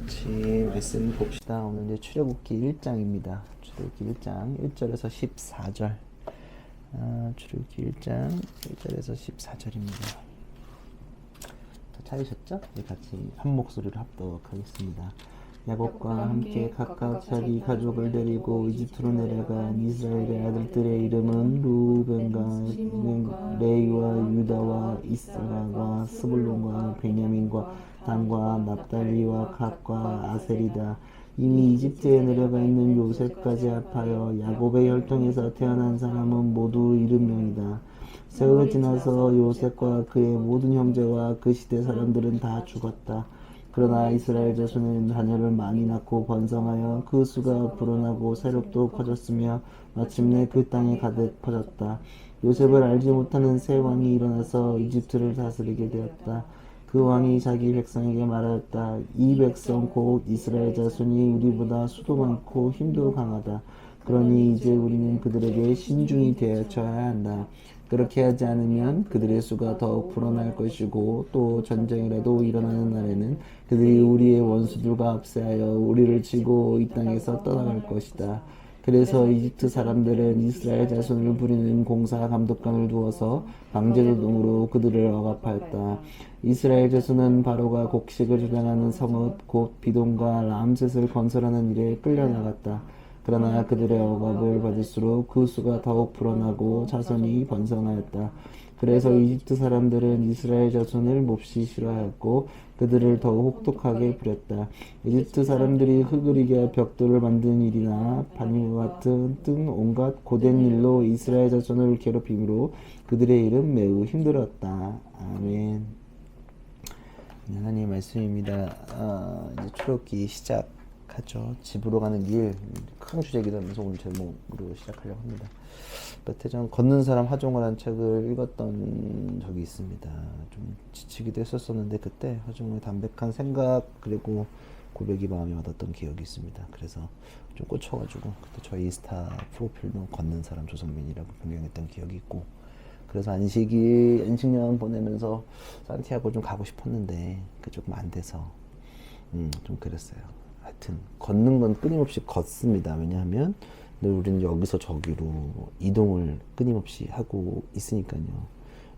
같이 말씀 봅시다. 오늘 이제 출애굽기 1장입니다. 출애굽기 1장 1절에서 14절. 출애굽기 1장 1절에서 14절입니다. 찾으셨죠? 같이 한 목소리로 합독하겠습니다. 야곱과 함께 각각 자기 가족을 데리고 이집트로 내려간 이스라엘의 아들들의 이름은 루벤과 레위와 유다와 이스라엘과 스불론과 베냐민과 단과 납달리와 갓과 아셀이다. 이미 이집트에 내려가 있는 요셉까지 합하여 야곱의 혈통에서 태어난 사람은 모두 70명이다. 세월이 지나서 요셉과 그의 모든 형제와 그 시대 사람들은 다 죽었다. 그러나 이스라엘 자손은 자녀를 많이 낳고 번성하여 그 수가 불어나고 세력도 커졌으며 마침내 그 땅에 가득 퍼졌다. 요셉을 알지 못하는 새 왕이 일어나서 이집트를 다스리게 되었다. 그 왕이 자기 백성에게 말하였다. 이 백성 곧 이스라엘 자손이 우리보다 수도 많고 힘도 강하다. 그러니 이제 우리는 그들에게 신중히 대처해야 한다. 그렇게 하지 않으면 그들의 수가 더욱 불어날 것이고 또 전쟁이라도 일어나는 날에는 그들이 우리의 원수들과 합세하여 우리를 치고 이 땅에서 떠나갈 것이다. 그래서 이집트 사람들은 이스라엘 자손을 부리는 공사 감독관을 두어서 강제노동으로 그들을 억압하였다. 이스라엘 자손은 바로가 곡식을 저장하는 성읍 곧 비돔과 람셋을 건설하는 일에 끌려나갔다. 그러나 그들의 억압을 받을수록 그 수가 더욱 불어나고 자손이 번성하였다. 그래서 이집트 사람들은 이스라엘 자손을 몹시 싫어하였고 그들을 더욱 혹독하게 부렸다. 이집트 사람들이 흙을 이겨 벽돌을 만드는 일이나 바늘과 같은 등 온갖 고된 일로 이스라엘 자손을 괴롭힘으로 그들의 일은 매우 힘들었다. 아멘. 하나님의 말씀입니다. 이제 출애굽기 시작하죠. 집으로 가는 길, 큰 주제이기도 하면서 오늘 제목으로 시작하려고 합니다. 몇 해 전 걷는 사람 하종우라는 책을 읽었던 적이 있습니다. 좀 지치기도 했었는데 그때 하종우의 담백한 생각 그리고 고백이 마음에 와닿던 기억이 있습니다. 그래서 좀 꽂혀가지고 그때 저희 인스타 프로필도 걷는 사람 조성민이라고 변경했던 기억이 있고, 그래서 안식년 보내면서 산티아고 좀 가고 싶었는데 그 조금 안 돼서 좀 그랬어요. 하여튼 걷는 건 끊임없이 걷습니다. 왜냐하면 우리는 여기서 저기로 이동을 끊임없이 하고 있으니까요.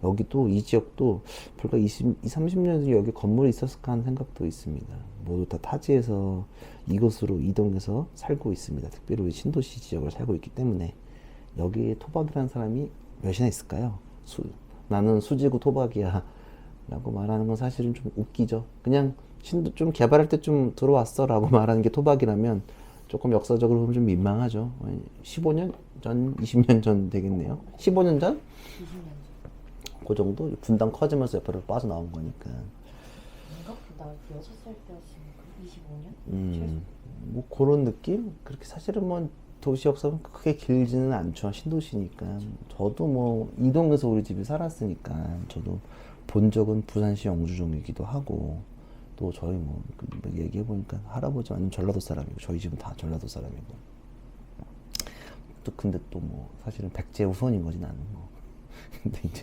여기 또 이 지역도 불과 30년 전에 여기 건물이 있었을까 하는 생각도 있습니다. 모두 다 타지에서 이곳으로 이동해서 살고 있습니다. 특별히 우리 신도시 지역을 살고 있기 때문에. 여기에 토박이라는 사람이 몇이나 있을까요? 나는 수지고 토박이야 라고 말하는 건 사실은 좀 웃기죠. 그냥 신도 좀 개발할 때 좀 들어왔어 라고 말하는 게 토박이라면 조금 역사적으로 보면 좀 민망하죠. 15년 전, 20년 전 되겠네요. 15년 전? 20년 전. 그 정도? 분당 커지면서 옆으로 빠져나온 거니까. 생각보다 6살 때였으니까 25년? 뭐 그런 느낌? 그렇게 사실은 뭐 도시 역사는 크게 길지는 않죠. 신도시니까. 저도 뭐 이동해서 우리 집에 살았으니까 저도 본 적은 부산시 영주종이기도 하고, 또 저희 뭐 얘기해보니까 할아버지 완전 전라도 사람이고 저희 집은 다 전라도 사람이고, 또 근데 또 뭐 사실은 백제 우선인 거지 나는 뭐. 근데 이제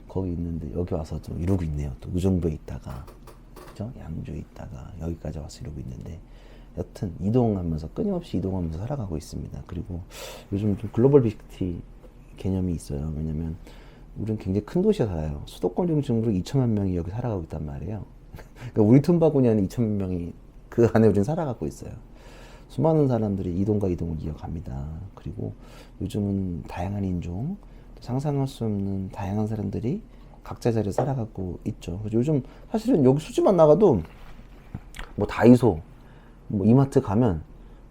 거기 있는데 여기 와서 좀 이러고 있네요. 또 의정부에 있다가 그죠? 양주에 있다가 여기까지 와서 이러고 있는데, 여튼 이동하면서 끊임없이 이동하면서 살아가고 있습니다. 그리고 요즘 좀 글로벌 빅시티 개념이 있어요. 왜냐면 우리는 굉장히 큰 도시에 살아요. 수도권 중심으로 2천만 명이 여기 살아가고 있단 말이에요. 그러니까 우리 틈바구니 안에 2천만 명이 그 안에 우리는 살아가고 있어요. 수많은 사람들이 이동과 이동을 이어갑니다. 그리고 요즘은 다양한 인종, 상상할 수 없는 다양한 사람들이 각자 자리에 살아가고 있죠. 그래서 요즘 사실은 여기 수지만 나가도 뭐 다이소, 뭐 이마트 가면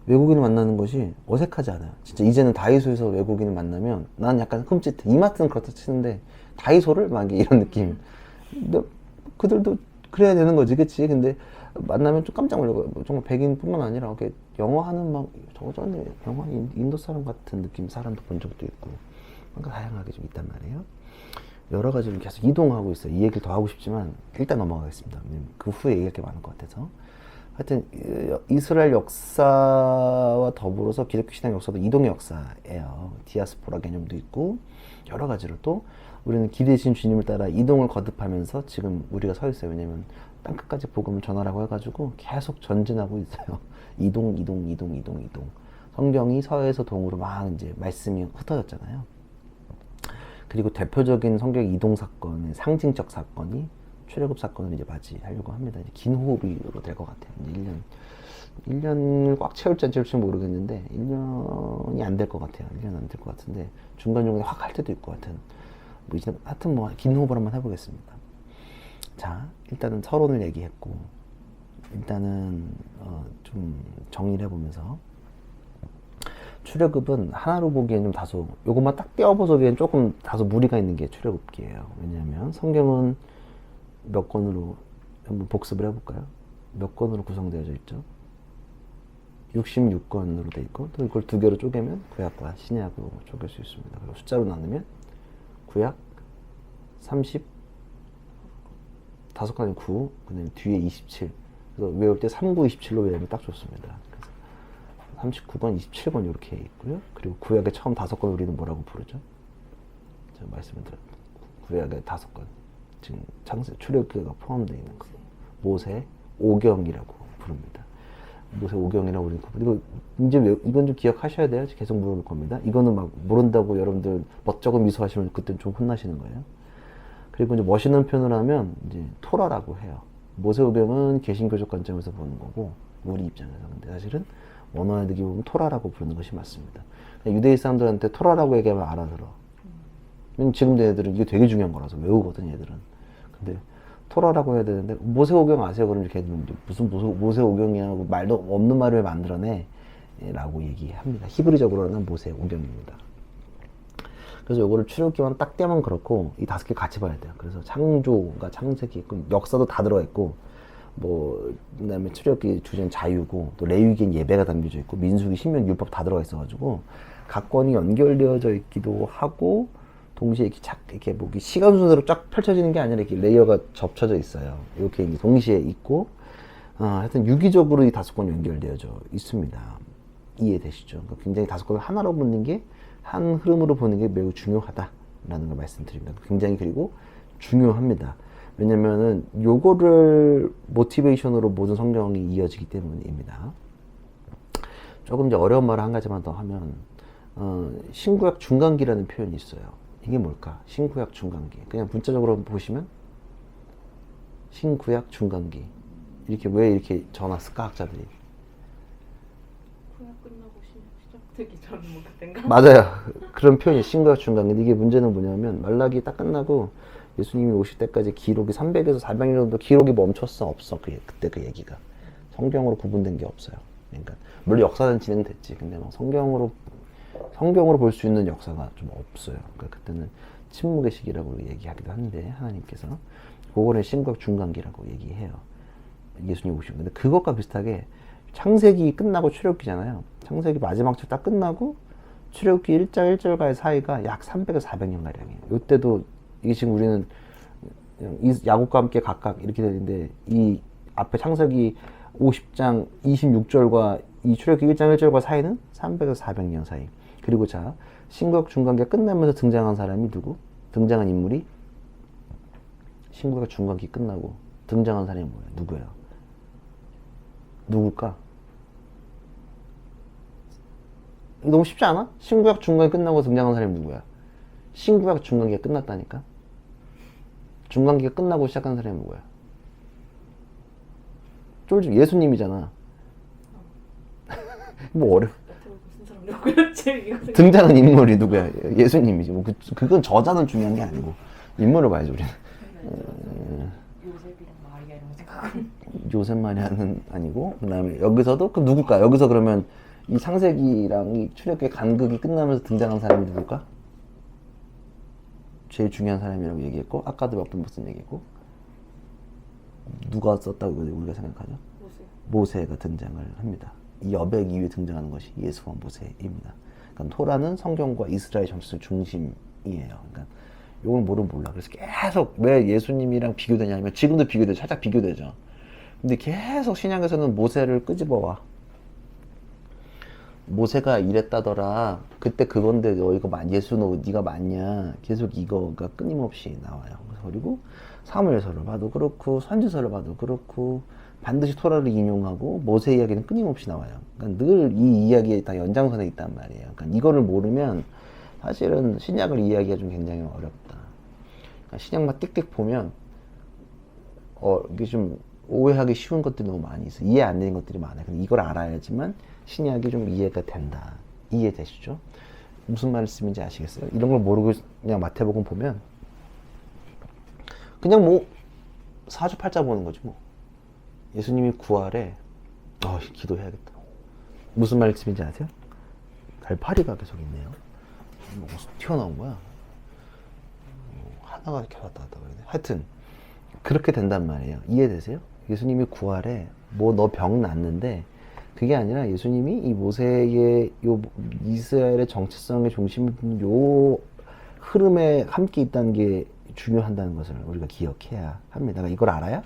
외국인을 만나는 것이 어색하지 않아요. 진짜 이제는 다이소에서 외국인을 만나면 난 약간 흠칫해. 이마트는 그렇다 치는데 다이소를 막 이런 느낌. 근데 그들도 그래야 되는 거지, 그치? 근데 만나면 좀 깜짝 놀라고. 뭐 정말 백인뿐만 아니라 이렇게 영어 하는 막 저전에 영어 인도 사람 같은 느낌 사람도 본 적도 있고, 뭔가 다양하게 좀 있단 말이에요. 여러 가지로 계속 이동하고 있어요. 이 얘기를 더 하고 싶지만 일단 넘어가겠습니다. 그 후에 얘기할 게 많을 것 같아서. 하여튼 이스라엘 역사와 더불어서 기독교 신앙 역사도 이동의 역사예요. 디아스포라 개념도 있고 여러 가지로 또 우리는 기대신 주님을 따라 이동을 거듭하면서 지금 우리가 서 있어요. 왜냐면 땅끝까지 복음을 전하라고 해가지고 계속 전진하고 있어요. 이동. 성경이 서에서 동으로 막 이제 말씀이 흩어졌잖아요. 그리고 대표적인 성경 이동 사건의 상징적 사건이 출애굽 사건을 이제 맞이하려고 합니다. 이제 긴 호흡으로 될 것 같아요. 이제 1년을 꽉 채울지 안 채울지 모르겠는데 1년이 안 될 것 같아요. 1년 안 될 것 같은데 중간중간에 확 할 때도 있고 하여튼 뭐 긴 호흡을 한번 해보겠습니다. 자, 일단은 서론을 얘기했고 일단은 좀 정리를 해보면서 출애굽은 하나로 보기엔 좀 다소 요것만 딱 떼어보기엔 조금 다소 무리가 있는 게 출애굽기예요. 왜냐하면 성경은 몇 권으로 한번 복습을 해볼까요? 몇 권으로 구성되어져 있죠? 66권으로 돼 있고 또 이걸 두 개로 쪼개면 구약과 신약으로 쪼갤 수 있습니다. 그리고 숫자로 나누면 구약 30 5칸이 9, 그 다음에 뒤에 27. 그래서 외울 때 39, 27로 외우면 딱 좋습니다. 그래서 39권, 27권 이렇게 있고요. 그리고 구약의 처음 5권 우리는 뭐라고 부르죠? 제가 말씀을 드렸죠. 구약의 5권. 지금 출애굽기가 포함되어 있는 거. 모세 오경이라고 부릅니다. 모세 오경이라고 우리는 그리고 이제 이건 좀 기억하셔야 돼요. 계속 물어볼 겁니다. 이거는 막 모른다고 여러분들 멋쩍은 미소하시면 그때는 좀 혼나시는 거예요. 그리고 이제 멋있는 표현을 하면 이제 토라라고 해요. 모세오경은 개신교적 관점에서 보는 거고 우리 입장에서. 근데 사실은 원어에득이 보면 토라라고 부르는 것이 맞습니다. 유대인 사람들한테 토라라고 얘기하면 알아들어. 지금 애들은 이게 되게 중요한 거라서 외우거든 얘들은. 근데 토라라고 해야 되는데 모세오경 아세요? 그러면 걔들은 무슨 모세오경이야 말도 없는 말을 왜 만들어내? 라고 얘기합니다. 히브리적으로는 모세오경입니다. 그래서 요거를 출애굽기만 딱 떼면 그렇고 이 5개 같이 봐야 돼요. 그래서 창조가 창세기, 역사도 다 들어가 있고 그다음에 출애굽기 주제는 자유고 또 레위기엔 예배가 담겨져 있고 민수기, 신명, 율법 다 들어가 있어가지고 각 권이 연결되어져 있기도 하고 동시에 이렇게 뭐 시간 순서로 쫙 펼쳐지는 게 아니라 이렇게 레이어가 접쳐져 있어요. 이렇게 동시에 있고 하여튼 유기적으로 이 5권 연결되어져 있습니다. 이해되시죠? 그러니까 굉장히 5권을 하나로 붙는 게 한 흐름으로 보는 게 매우 중요하다라는 걸 말씀드립니다. 굉장히 그리고 중요합니다. 왜냐면은 요거를 모티베이션으로 모든 성경이 이어지기 때문입니다. 조금 이제 어려운 말을 한 가지만 더 하면 신구약 중간기라는 표현이 있어요. 이게 뭘까? 신구약 중간기. 그냥 문자적으로 보시면 신구약 중간기. 이렇게 왜 이렇게 적어놨을까 학자들이? 구약 끝나고 시작되기 전 뭐 그땐가? 맞아요. 그런 표현이 신구약 중간기. 이게 문제는 뭐냐면 말라기 딱 끝나고 예수님이 오실 때까지 기록이 300에서 400년 정도 기록이 멈췄어? 없어. 그때 그 얘기가. 성경으로 구분된 게 없어요. 그러니까 물론 역사는 진행됐지. 근데 막 성경으로 볼 수 있는 역사가 좀 없어요. 그러니까 그때는 침묵의 시기라고 얘기하기도 한데 하나님께서 그거는 신구약 중간기라고 얘기해요. 예수님 오시면. 근데 그것과 비슷하게 창세기 끝나고 출애굽기잖아요. 창세기 마지막 절 딱 끝나고 출애굽기 1장 1절과의 사이가 약 300에서 400년 가량이에요. 이때도 이게 지금 우리는 야곱과 함께 각각 이렇게 되는데 이 앞에 창세기 50장 26절과 이 출애굽기 1장 1절과 사이는 300에서 400년 사이. 그리고 자, 신구약 중간기가 끝나면서 등장한 사람이 누구? 등장한 인물이 신구약 중간기 끝나고 등장한 사람이 뭐예요? 누구예요? 누굴까? 너무 쉽지 않아? 신구약 중간기 끝나고 등장한 사람이 누구야? 신구약 중간기가 끝났다니까? 중간기가 끝나고 시작한 사람이 누구야? 쫄지 예수님이잖아. 뭐 어려. 등장한 인물이 누구야? 예수님이지. 뭐 그건 저자는 중요한 게 아니고 인물을 봐야지 우리는. 요셉이랑 마리아 이런 거 생각하면 요셉 마리아는 아니고 그다음에 여기서도 그 누굴까? 여기서 그러면 이 창세기랑 이 출애굽기 간극이 끝나면서 등장한 사람이 누굴까? 제일 중요한 사람이라고 얘기했고 아까도 몇 번 무슨 얘기했고 누가 썼다고 우리가 생각하죠? 모세가 등장을 합니다. 이 여백 이후에 등장하는 것이 예수와 모세입니다. 그러니까 토라는 성경과 이스라엘 전체의 중심이에요. 그러니까 이걸 모르면 몰라. 그래서 계속 왜 예수님이랑 비교되냐면 지금도 비교되죠. 살짝 비교되죠. 근데 계속 신약에서는 모세를 끄집어와. 모세가 이랬다더라. 그때 그건데 너 이거 예수 너 네가 맞냐? 계속 이거가 끊임없이 나와요. 그리고 사무엘서를 봐도 그렇고 선지서를 봐도 그렇고 반드시 토라를 인용하고 모세 이야기는 끊임없이 나와요. 그러니까 늘 이 이야기에 다 연장선에 있단 말이에요. 그러니까 이거를 모르면 사실은 신약을 이해하기가 좀 굉장히 어렵다. 그러니까 신약만 띡띡 보면 이게 좀 오해하기 쉬운 것들이 너무 많이 있어요. 이해 안 되는 것들이 많아요. 근데 이걸 알아야지만 신약이 좀 이해가 된다. 이해되시죠? 무슨 말씀인지 아시겠어요? 이런 걸 모르고 그냥 마태복음 보면 그냥 뭐 사주팔자 보는 거지 뭐. 예수님이 구할에 기도해야겠다. 무슨 말씀인지 아세요? 달파리가 계속 있네요. 뭐 튀어나온 거야. 하나가 이렇게 왔다 갔다 그러네. 하여튼 그렇게 된단 말이에요. 이해되세요? 예수님이 구할에 뭐 너 병 났는데 그게 아니라 예수님이 이 모세의 요 이스라엘의 정체성의 중심 요 흐름에 함께 있다는 게 중요하다는 것을 우리가 기억해야 합니다. 그러니까 이걸 알아야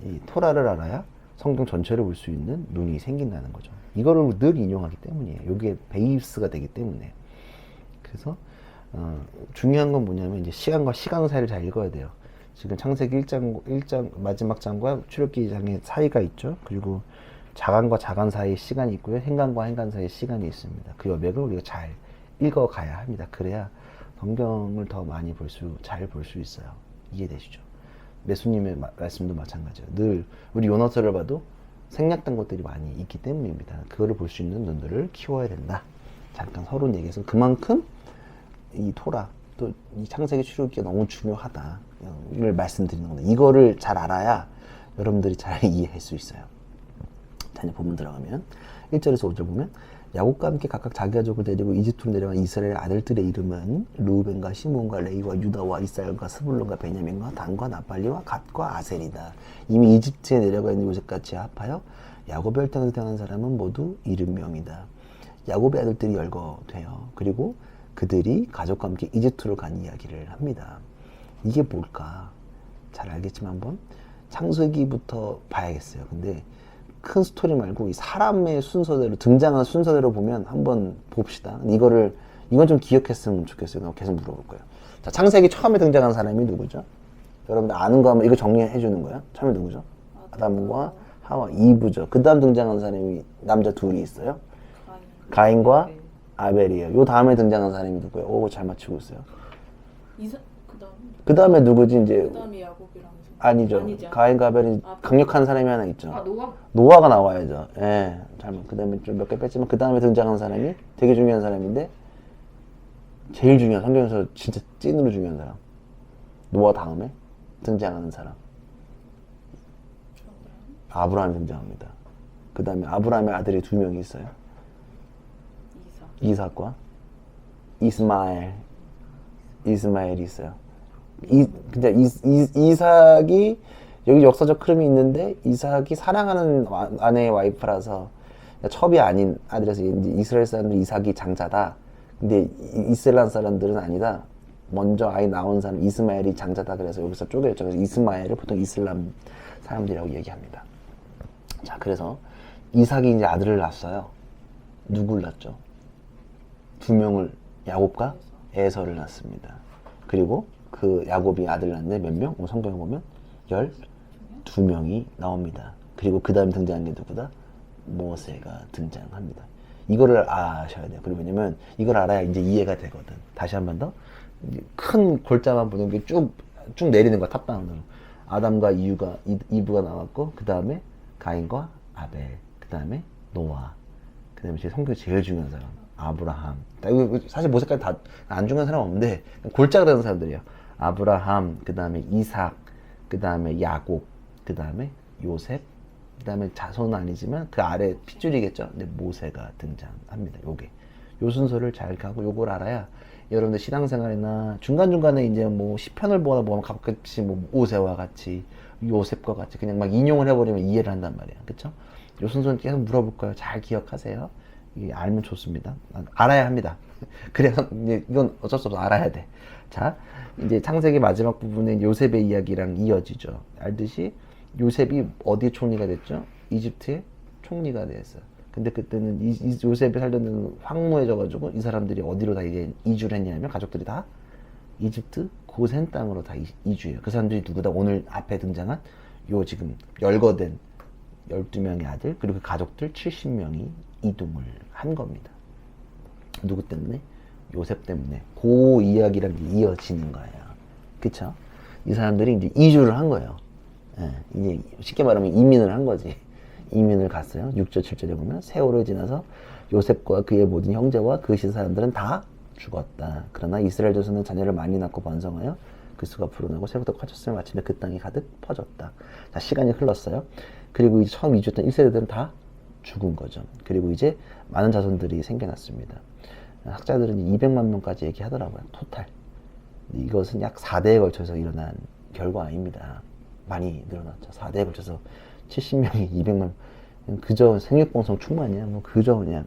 이 토라를 알아야 성경 전체를 볼 수 있는 눈이 생긴다는 거죠. 이거를 늘 인용하기 때문이에요. 이게 베이스가 되기 때문에. 그래서 중요한 건 뭐냐면 이제 시간과 시간 사이를 잘 읽어야 돼요. 지금 창세기 1장 마지막 장과 출애굽기 2장의 사이가 있죠. 그리고 자간과 자간 사이에 시간이 있고요. 행간과 행간 사이에 시간이 있습니다. 그 여백을 우리가 잘 읽어가야 합니다. 그래야 성경을 더 많이 잘 볼 수 있어요. 이해되시죠? 예수님의 말씀도 마찬가지예요. 늘 우리 요나서를 봐도 생략된 것들이 많이 있기 때문입니다. 그거를 볼 수 있는 눈들을 키워야 된다. 잠깐 서론 얘기해서 그만큼 이 토라 또 이 창세기 출애굽기가 너무 중요하다. 이걸 말씀드리는 겁니다. 이거를 잘 알아야 여러분들이 잘 이해할 수 있어요. 자, 이제 본문 들어가면 1절에서 5절 보면 야곱과 함께 각각 자기 가족을 데리고 이집트로 내려간 이스라엘 아들들의 이름은 루벤과 시몬과 레이와 유다와 이스라엘과 스불론과 베냐민과 단과 나팔리와 갓과 아셀이다. 이미 이집트에 내려가 있는 요셉같이 합하여 야곱의 혈통에서 태어난 사람은 모두 70명이다. 야곱의 아들들이 열거돼요. 그리고 그들이 가족과 함께 이집트로 간 이야기를 합니다. 이게 뭘까? 잘 알겠지만 한번 창세기부터 봐야겠어요. 근데 큰 스토리 말고 이 사람의 순서대로 등장한 순서대로 보면 한번 봅시다. 이건 좀 기억했으면 좋겠어요. 내가 계속 물어볼 거예요. 자, 창세기 처음에 등장한 사람이 누구죠? 여러분들 아는 거 하면 이거 정리해 주는 거예요. 처음에 누구죠? 아담과 하와, 이브죠. 그 다음 등장한 사람이 남자 둘이 있어요. 가인과 아벨이에요. 요 다음에 등장한 사람이 누구예요? 오, 잘 맞추고 있어요. 그 다음에 누구지? 이제 그 다음에 야곱이랑 아니죠. 가인과 아벨이 강력한 사람이 하나 있죠. 노아? 노아가 나와야죠. 예. 그 다음에 좀 몇 개 뺐지만 그 다음에 등장한 사람이 되게 중요한 사람인데 제일 중요한, 성경에서 진짜 찐으로 중요한 사람. 노아 다음에 등장하는 사람. 아브라함이 등장합니다. 그 다음에 아브라함의 아들이 2명이 있어요. 이삭과 이스마엘이 있어요. 근데 이삭이 여기 역사적 흐름이 있는데 이삭이 사랑하는 아내의 와이프라서 첩이 아닌 아들에서 이제 이스라엘 사람들 이삭이 장자다. 근데 이슬람 사람들은 아니다. 먼저 아이 나온 사람 이스마엘이 장자다. 그래서 여기서 쪼개졌죠. 그래서 이스마엘을 보통 이슬람 사람들이라고 얘기합니다. 자, 그래서 이삭이 이제 아들을 낳았어요. 누굴 낳았죠? 2명을, 야곱과 에서를 낳습니다. 그리고 그 야곱이 아들 낳는데 몇 명? 성경에 보면 12명이 나옵니다. 그리고 그 다음 등장한 게 누구다? 모세가 등장합니다. 이거를 아셔야 돼요. 그리고 왜냐면 이걸 알아야 이제 이해가 되거든. 다시 한 번 더. 큰 골자만 보는 게 쭉 내리는 거야, 탑다운으로. 아담과 이브가 나왔고, 그 다음에 가인과 아벨, 그 다음에 노아, 그 다음에 제 성경에 제일 중요한 사람, 아브라함. 사실 모세까지 다 안 중요한 사람 없는데, 골자가 되는 사람들이에요. 아브라함, 그 다음에 이삭, 그 다음에 야곱, 그 다음에 요셉, 그 다음에 자손은 아니지만 그 아래 핏줄이겠죠. 근데 모세가 등장합니다. 요 순서를 잘 가고 요걸 알아야 여러분들 신앙생활이나 중간중간에 이제 뭐 시편을 보다 보면 가끔씩 뭐 모세와 같이 요셉과 같이 그냥 막 인용을 해버리면 이해를 한단 말이야. 그쵸? 요 순서는 계속 물어볼 거예요. 잘 기억하세요. 이게 알면 좋습니다. 알아야 합니다. 그래서 이제 이건 어쩔 수 없어 알아야 돼. 자, 이제 창세기 마지막 부분에 요셉의 이야기랑 이어지죠. 알듯이 요셉이 어디에 총리가 됐죠? 이집트의 총리가 됐어요. 근데 그때는 요셉이 살던 데는 황무해져가지고 이 사람들이 어디로 다 이제 이주를 했냐면 가족들이 다 이집트 고센 땅으로 다 이주해요. 그 사람들이 누구다? 오늘 앞에 등장한 요 지금 열거된 12명의 아들 그리고 그 가족들 70명이 이동을 한 겁니다. 누구 때문에? 요셉 때문에. 그 이야기랑 이어지는 거예요. 그쵸? 이 사람들이 이제 이주를 한 거예요. 예, 이제 쉽게 말하면 이민을 한 거지. 이민을 갔어요. 6절, 7절에 보면 세월을 지나서 요셉과 그의 모든 형제와 그 시대 사람들은 다 죽었다. 그러나 이스라엘 자손은 자녀를 많이 낳고 번성하여 그 수가 불어나고 새로부터 커졌으며 마침내 그 땅이 가득 퍼졌다. 자, 시간이 흘렀어요. 그리고 이제 처음 이주했던 1세대들은 다 죽은 거죠. 그리고 이제 많은 자손들이 생겨났습니다. 학자들은 200만 명까지 얘기하더라고요. 토탈. 이것은 약 4대에 걸쳐서 일어난 결과 아닙니다. 많이 늘어났죠. 4대에 걸쳐서 70명이 200만 그저 생육봉성 충만이야. 뭐 그저 그냥.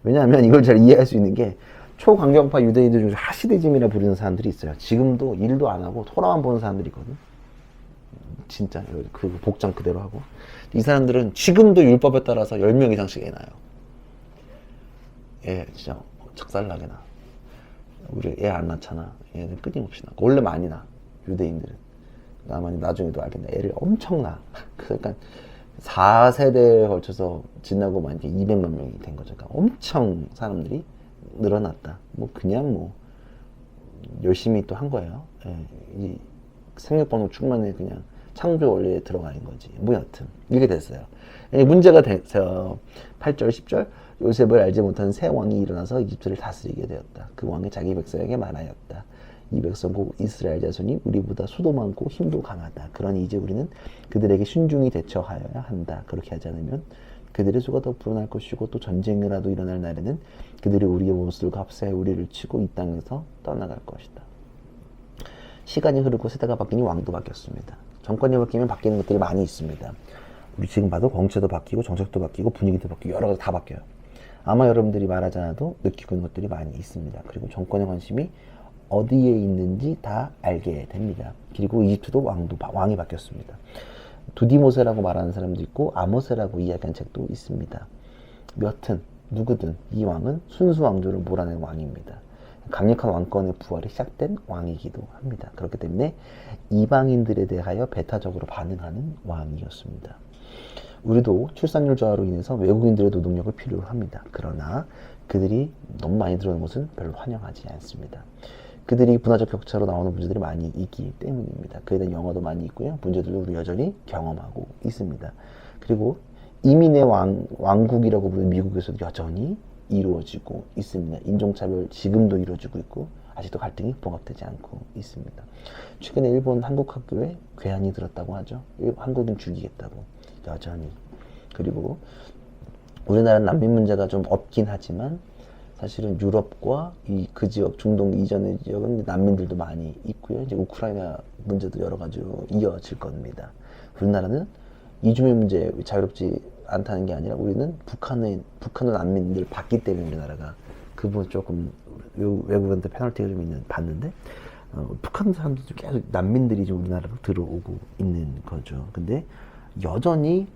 왜냐하면 이걸 잘 이해할 수 있는 게 초강경파 유대인들 중에 하시디즘이라 부르는 사람들이 있어요. 지금도 일도 안 하고 토라만 보는 사람들이 있거든. 진짜 그 복장 그대로 하고. 이 사람들은 지금도 율법에 따라서 10명 이상씩 애 낳아요. 애 진짜 작살나게 낳아. 우리 애 안 낳잖아. 얘는 끊임없이 낳고. 원래 많이 낳아. 유대인들은. 나만이 나중에도 알겠네. 애를 엄청 낳아. 그러니까 4세대에 걸쳐서 지나고 만 이제 200만 명이 된 거죠. 그러니까 엄청 사람들이 늘어났다. 뭐 그냥 뭐 열심히 또 한 거예요. 예, 이 생육번호 충만에 그냥 창조 원리에 들어가는 거지. 뭐 여튼 이게 됐어요. 문제가 돼서 8절 10절 요셉을 알지 못하는 새 왕이 일어나서 이집트를 다스리게 되었다. 그 왕이 자기 백성에게 말하였다. 이 백성 곧 이스라엘 자손이 우리보다 수도 많고 힘도 강하다. 그러니 이제 우리는 그들에게 순중히 대처하여야 한다. 그렇게 하지 않으면 그들의 수가 더 불어날 것이고 또 전쟁이라도 일어날 날에는 그들이 우리의 원수들과 합세해 우리를 치고 이 땅에서 떠나갈 것이다. 시간이 흐르고 세대가 바뀌니 왕도 바뀌었습니다. 정권이 바뀌면 바뀌는 것들이 많이 있습니다. 우리 지금 봐도 정체도 바뀌고 정책도 바뀌고 분위기도 바뀌고 여러 가지 다 바뀌어요. 아마 여러분들이 말하지 않아도 느끼고 있는 것들이 많이 있습니다. 그리고 정권의 관심이 어디에 있는지 다 알게 됩니다. 그리고 이집트도 왕이 바뀌었습니다. 두디모세라고 말하는 사람도 있고 아모세라고 이야기한 책도 있습니다. 여튼 누구든 이 왕은 순수 왕조를 몰아낸 왕입니다. 강력한 왕권의 부활이 시작된 왕이기도 합니다. 그렇기 때문에 이방인들에 대하여 배타적으로 반응하는 왕이었습니다. 우리도 출산율 저하로 인해서 외국인들의 노동력을 필요로 합니다. 그러나 그들이 너무 많이 들어오는 것은 별로 환영하지 않습니다. 그들이 문화적 격차로 나오는 문제들이 많이 있기 때문입니다. 그에 대한 영화도 많이 있고요. 문제들도 우리 여전히 경험하고 있습니다. 그리고 이민의 왕국이라고 부르는 미국에서도 여전히 이루어지고 있습니다. 인종차별 지금도 이루어지고 있고 아직도 갈등이 봉합되지 않고 있습니다. 최근에 일본 한국 학교에 괴한이 들었다고 하죠. 한국인 죽이겠다고 여전히. 그리고 우리나라는 난민 문제가 좀 없긴 하지만 사실은 유럽과 그 지역, 중동 이전의 지역은 난민들도 많이 있고요. 이제 우크라이나 문제도 여러 가지로 이어질 겁니다. 우리나라는 이주민 문제 자유롭지 않다는 게 아니라 우리는 북한의 난민들 받기 때문에 우리나라가 그 부분 조금 외국인한테 페널티가 좀 받는데 북한 사람들도 계속 난민들이 좀 우리나라로 들어오고 있는 거죠. 근데 여전히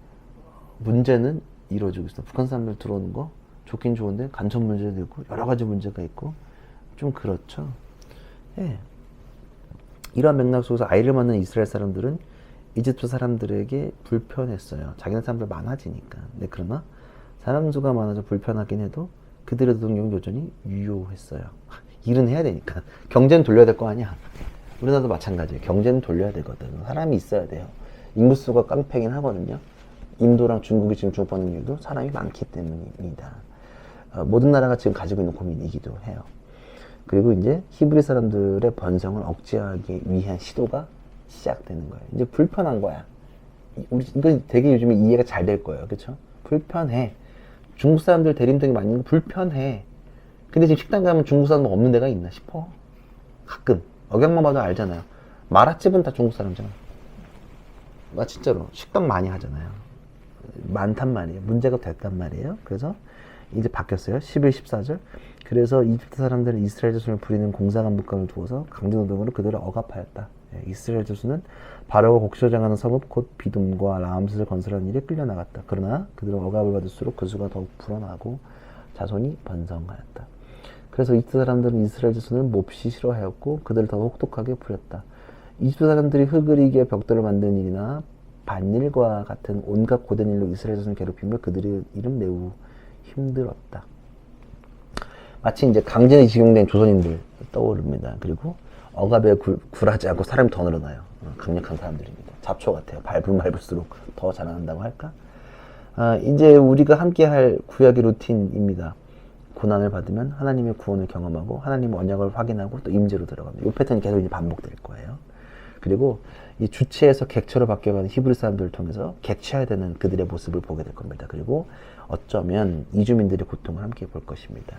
문제는 이루어지고 있어. 북한 사람들 들어오는 거 좋긴 좋은데 간첩 문제도 있고 여러 가지 문제가 있고 좀 그렇죠. 예. 이러한 맥락 속에서 아이를 낳는 이스라엘 사람들은 이집트 사람들에게 불편했어요. 자기네 사람들 많아지니까. 네, 그러나 사람 수가 많아져 불편하긴 해도 그들의 노동력은 여전히 유효했어요. 일은 해야 되니까. 경제는 돌려야 될 거 아니야. 우리나라도 마찬가지예요. 경제는 돌려야 되거든. 사람이 있어야 돼요. 인구수가 깡패긴 하거든요. 인도랑 중국이 지금 주목받는 이유도 사람이 많기 때문입니다. 모든 나라가 지금 가지고 있는 고민이기도 해요. 그리고 이제 히브리 사람들의 번성을 억제하기 위한 시도가 시작되는 거예요. 이제 불편한 거야. 이건 되게 요즘에 이해가 잘 될 거예요. 그렇죠? 불편해. 중국 사람들 대림동이 많이 있는 거 불편해. 근데 지금 식당 가면 중국 사람 없는 데가 있나 싶어. 가끔. 억양만 봐도 알잖아요. 마라집은 다 중국 사람이잖아. 나 진짜로 식당 많이 하잖아요. 많단 말이에요. 문제가 됐단 말이에요. 그래서 이제 바뀌었어요. 11, 14절. 그래서 이집트 사람들은 이스라엘 자손을 부리는 공사간부감을 두어서 강제노동으로 그들을 억압하였다. 이스라엘 자손은 바로가 곡소장하는 성읍 곧 비둠과 라암스를 건설하는 일에 끌려나갔다. 그러나 그들은 억압을 받을수록 그 수가 더욱 불어나고 자손이 번성하였다. 그래서 이집트 사람들은 이스라엘 자손을 몹시 싫어하였고 그들을 더 혹독하게 부렸다. 이집트 사람들이 흙을 이겨 벽돌을 만드는 일이나 밭일과 같은 온갖 고된 일로 이스라엘 자손을 괴롭히며 그들의 일은 매우 힘들었다. 마치 이제 강제에 직용된 조선인들 떠오릅니다. 그리고 억압에 굴하지 않고 사람이 더 늘어나요. 강력한 사람들입니다. 잡초 같아요. 밟을수록 더 자라난다고 할까? 이제 우리가 함께 할 구약의 루틴입니다. 고난을 받으면 하나님의 구원을 경험하고 하나님의 언약을 확인하고 또 임재로 들어갑니다. 이 패턴이 계속 이제 반복될 거예요. 그리고 이 주체에서 객체로 바뀌어가는 히브리 사람들을 통해서 객체해야 되는 그들의 모습을 보게 될 겁니다. 그리고 어쩌면 이주민들의 고통을 함께 볼 것입니다.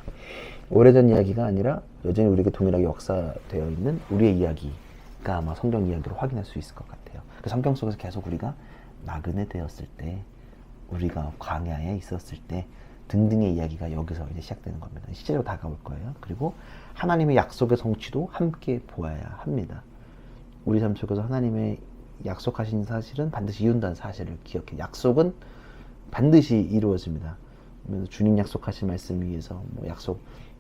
오래전 이야기가 아니라 여전히 우리에게 동일하게 역사되어 있는 우리의 이야기가 아마 성경 이야기로 확인할 수 있을 것 같아요. 그 성경 속에서 계속 우리가 나그네 되었을 때, 우리가 광야에 있었을 때 등등의 이야기가 여기서 이제 시작되는 겁니다. 실제로 다가올 거예요. 그리고 하나님의 약속의 성취도 함께 보아야 합니다. 우리 삶 속에서 하나님의 약속하신 사실은 반드시 이룬다는 사실을 기억해. 약속은 반드시 이루어집니다. 주님 약속하신 말씀 위에서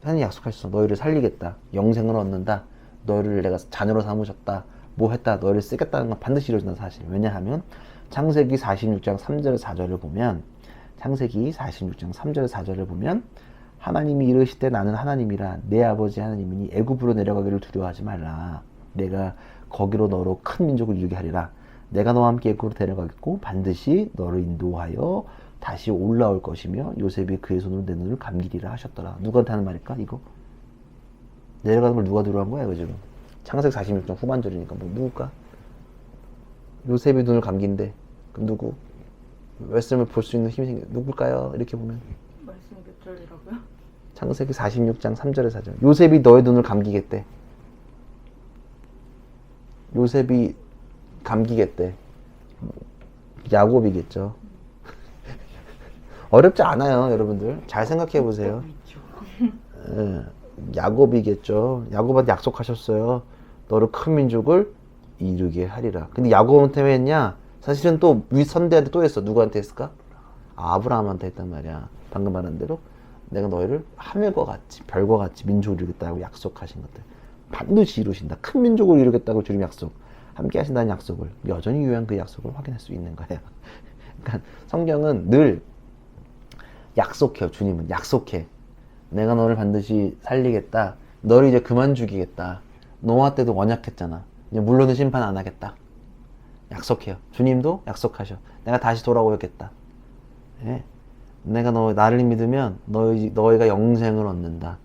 하나님 약속하셔서 너희를 살리겠다, 영생을 얻는다, 너희를 내가 자녀로 삼으셨다, 뭐 했다, 너희를 쓰겠다는 건 반드시 이루어진다는 사실. 왜냐하면 창세기 46장 3절 4절을 보면 하나님이 이르실 때 나는 하나님이라 내 아버지 하나님이니 애굽으로 내려가기를 두려워하지 말라. 내가 거기로 너로 큰 민족을 이루게 하리라. 내가 너와 함께 애굽으로 데려가겠고 반드시 너를 인도하여 다시 올라올 것이며 요셉이 그의 손으로 내 눈을 감기리라 하셨더라. 누구한테 하는 말일까 이거? 내려가는 걸 누가 두려워한 거야 지금? 창세기 46장 후반절이니까 누굴까? 요셉이 눈을 감긴대. 그럼 누구? 말씀을 볼 수 있는 힘이 생겨. 누굴까요? 이렇게 보면 말씀이 몇 절이라고요? 창세기 46장 3절에 4절. 요셉이 너의 눈을 감기겠대. 요셉이 감기겠대. 야곱이겠죠. 어렵지 않아요, 여러분들. 잘 생각해 보세요. 야곱이겠죠. 야곱한테 약속하셨어요. 너를 큰 민족을 이루게 하리라. 근데 야곱한테 왜 했냐? 사실은 또 윗선대한테 또 했어. 누구한테 했을까? 아브라함한테 했단 말이야. 방금 말한 대로 내가 너희를 하늘과 같이 별과 같이 민족을 이루겠다고 약속하신 것들 반드시 이루신다. 큰 민족을 이루겠다고 주님 약속, 함께 하신다는 약속을, 여전히 유효한 그 약속을 확인할 수 있는 거예요. 그러니까 성경은 늘 약속해요. 주님은 약속해. 내가 너를 반드시 살리겠다. 너를 이제 그만 죽이겠다. 노아 때도 언약했잖아. 이제 물론은 심판 안 하겠다. 약속해요. 주님도 약속하셔. 내가 다시 돌아오겠다. 예? 내가 나를 믿으면 너희가 영생을 얻는다.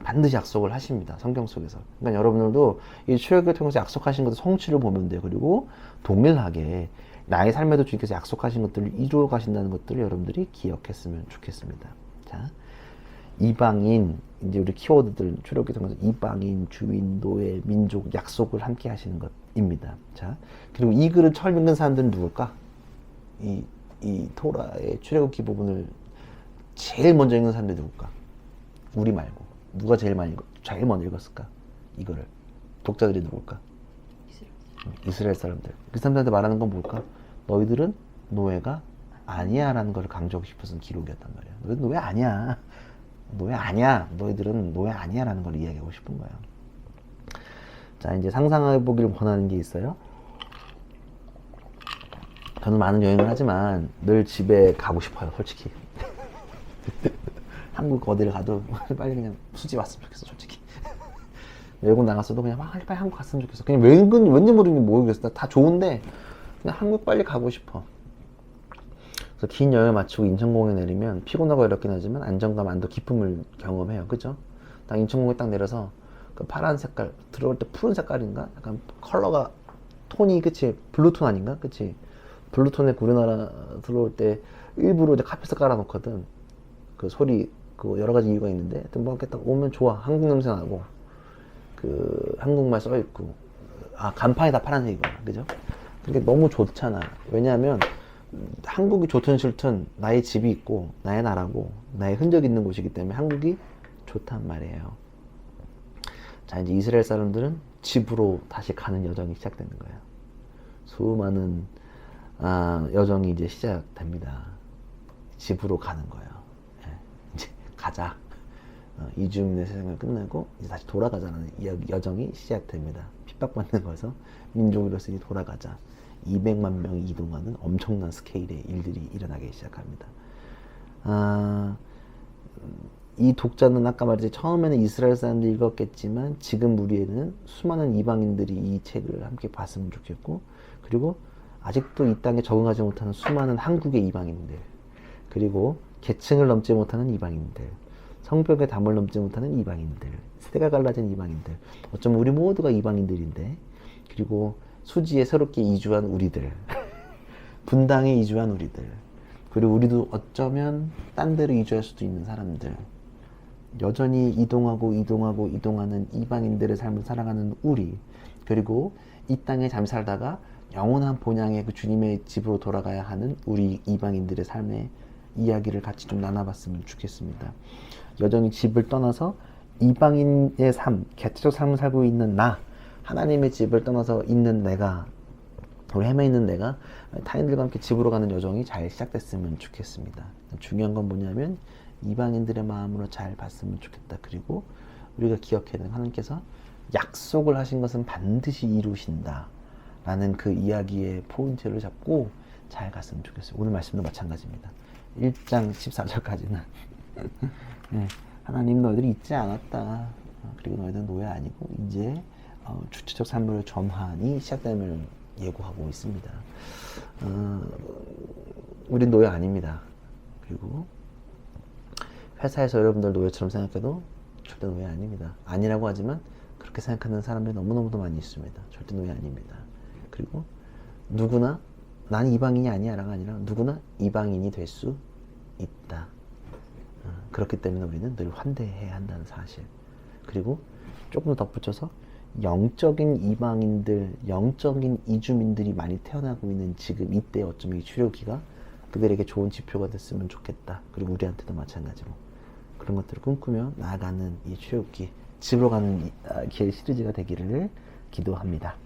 반드시 약속을 하십니다. 성경 속에서. 그러니까 여러분들도 이 출애굽을 통해서 약속하신 것들 성취를 보면 돼요. 그리고 동일하게 나의 삶에도 주님께서 약속하신 것들을 이루어 가신다는 것들을 여러분들이 기억했으면 좋겠습니다. 자, 이방인, 이제 우리 키워드들 출애굽을 통해서 이방인, 주인, 노예, 민족, 약속을 함께 하시는 것입니다. 자, 그리고 이 글을 처음 읽는 사람들은 누굴까? 이 토라의 출애굽기 부분을 제일 먼저 읽는 사람들이 누굴까? 우리 말고 누가 제일 먼저 읽었을까? 이거를 독자들이 누굴까? 이스라엘 사람들. 그 사람들한테 말하는 건 뭘까? 너희들은 노예가 아니야 라는 걸 강조하고 싶어서 기록이었단 말이야. 너희들 노예 아니야. 노예 아니야. 너희들은 노예 아니야 라는 걸 이야기하고 싶은 거예요. 자, 이제 상상해 보기를 원하는 게 있어요. 저는 많은 여행을 하지만 늘 집에 가고 싶어요, 솔직히. 한국 어디를 가도 빨리 그냥 수지 왔으면 좋겠어, 솔직히. 외국 나갔어도 그냥 빨리 한국 갔으면 좋겠어. 그냥 왠지 모르겠어. 다 좋은데 그냥 한국 빨리 가고 싶어. 그래서 긴 여행 마치고 인천공에 내리면 피곤하고 어렵긴 하지만 안정감, 안도, 기쁨을 경험해요. 그죠? 딱 인천공에 딱 내려서 그 파란 색깔, 들어올 때 푸른 색깔인가? 약간 컬러가 톤이, 그치? 블루톤 아닌가? 그치? 블루톤에 우리나라 들어올 때 일부러 이제 카펫을 깔아놓거든. 그 소리, 그 여러 가지 이유가 있는데, 하여튼 뭐 이렇게 딱 오면 좋아. 한국 냄새 나고, 그 한국말 써있고, 간판이 다 파란색이구나. 그죠? 그게 너무 좋잖아. 왜냐하면 한국이 좋든 싫든 나의 집이 있고, 나의 나라고, 나의 흔적이 있는 곳이기 때문에 한국이 좋단 말이에요. 자, 이제 이스라엘 사람들은 집으로 다시 가는 여정이 시작되는 거예요. 수많은 여정이 이제 시작됩니다. 집으로 가는 거예요. 예, 이제 가자. 이주민의 세상을 끝내고 이제 다시 돌아가자는 여정이 시작됩니다. 핍박받는 거에서 민족으로서 돌아가자. 200만 명이 이동하는 엄청난 스케일의 일들이 일어나기 시작합니다. 이 독자는 아까 말했듯이 처음에는 이스라엘 사람들이 읽었겠지만 지금 우리에는 수많은 이방인들이 이 책을 함께 봤으면 좋겠고, 그리고 아직도 이 땅에 적응하지 못하는 수많은 한국의 이방인들, 그리고 계층을 넘지 못하는 이방인들, 성벽의 담을 넘지 못하는 이방인들, 세대가 갈라진 이방인들, 어쩌면 우리 모두가 이방인들인데, 그리고 수지에 새롭게 이주한 우리들, 분당에 이주한 우리들, 그리고 우리도 어쩌면 딴 데로 이주할 수도 있는 사람들, 여전히 이동하는 이방인들의 삶을 살아가는 우리, 그리고 이 땅에 잠시 살다가 영원한 본향의 그 주님의 집으로 돌아가야 하는 우리 이방인들의 삶의 이야기를 같이 좀 나눠봤으면 좋겠습니다. 여전히 집을 떠나서 이방인의 삶, 개체적 삶을 살고 있는 나, 하나님의 집을 떠나서 있는 내가, 우리 헤매있는 내가 타인들과 함께 집으로 가는 여정이 잘 시작됐으면 좋겠습니다. 중요한 건 뭐냐면 이방인들의 마음으로 잘 봤으면 좋겠다. 그리고 우리가 기억해야 되는, 하나님께서 약속을 하신 것은 반드시 이루신다 라는 그 이야기의 포인트를 잡고 잘 갔으면 좋겠어요. 오늘 말씀도 마찬가지입니다. 1장 14절까지는 네, 하나님 너희들이 잊지 않았다. 그리고 너희들은 노예 아니고 이제 주체적 삶을 점환이 시작됨을 예고하고 있습니다. 우린 노예 아닙니다. 그리고 회사에서 여러분들 노예처럼 생각해도 절대 노예 아닙니다. 아니라고 하지만 그렇게 생각하는 사람들이 너무너무도 많이 있습니다. 절대 노예 아닙니다. 그리고 누구나 난 이방인이 아니야 라가 아니라 누구나 이방인이 될 수 있다. 그렇기 때문에 우리는 늘 환대해야 한다는 사실. 그리고 조금 더 덧붙여서 영적인 이방인들, 영적인 이주민들이 많이 태어나고 있는 지금 이때 어쩌면 이 출애굽기가 그들에게 좋은 지표가 됐으면 좋겠다. 그리고 우리한테도 마찬가지로 그런 것들을 꿈꾸며 나아가는 이 출애굽기, 집으로 가는 길 시리즈가 되기를 기도합니다.